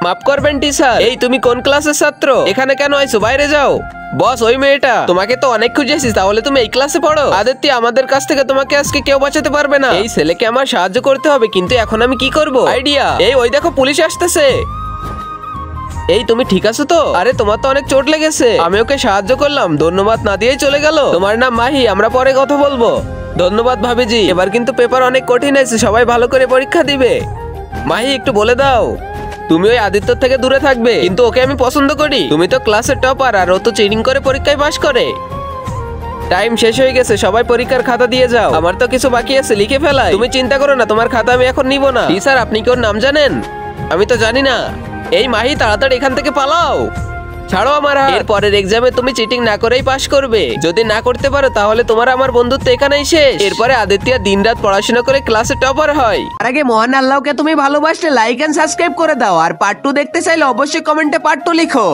মাফ করবেন টিচার। এই তুমি কোন ক্লাসের ছাত্র? এখানে কেন আইছো? বাইরে যাও। বস, ওই মেয়েটা। তোমাকে তো অনেক খুঁজেছিস, তাহলে তুমি এই ক্লাসে পড়ো? আদিত্য, আমাদের কাছ থেকে তোমাকে আজকে কেউ বাঁচাতে পারবে না। এই ছেলেকে আমার সাহায্য করতে হবে, কিন্তু এখন আমি কি করব? আইডিয়া। এই ওই দেখো, পুলিশ আসতেছে। এই তুমি ঠিক আছো তো? আরে তোমার তো অনেক চোট লেগেছে। আমি ওকে সাহায্য করলাম, ধন্যবাদ না দিয়েই চলে গেল। তোমার নাম মাহি, আমরা পরে কথা বলবো। ধন্যবাদ ভাবিজি। এবার কিন্তু পেপার অনেক কঠিন আছে, সবাই ভালো করে পরীক্ষা দিবে। মাহি, একটু বলে দাও। তুমি ওই আদিত্য থেকে দূরে থাকবে, কিন্তু ওকে আমি পছন্দ করি। তুমি তো ক্লাসের টপার, আর ও তো চিটিং করে পরীক্ষায় পাশ করে। টাইম শেষ হয়ে গেছে, সবাই পরীক্ষার খাতা দিয়ে যাও। আমার তো কিছু বাকি আছে, লিখে ফেলাই। তুমি চিন্তা করো না, তোমার খাতা আমি এখন নিব না। স্যার, আপনি কি ওর নাম জানেন? আমি তো জানি না। এই মাহি, তাড়াতাড়ি এখান থেকে পালাও। ছাড়ো আমার হাত। এর পরের এক্সামে তুমি চিটিং না করেই পাশ করবে। যদি না করতে পারো তাহলে তোমার আমার বন্ধুত্ব এখানেই শেষ। এরপরে আদিত্য দিনরাত পড়াশোনা করে ক্লাসে টপার হয়। আর আগে মহান আল্লাহকে তুমি ভালোবাসলে লাইক এন্ড সাবস্ক্রাইব করে দাও। আর পার্ট 2 দেখতে চাইলে অবশ্যই কমেন্টে পার্ট 2 লিখো।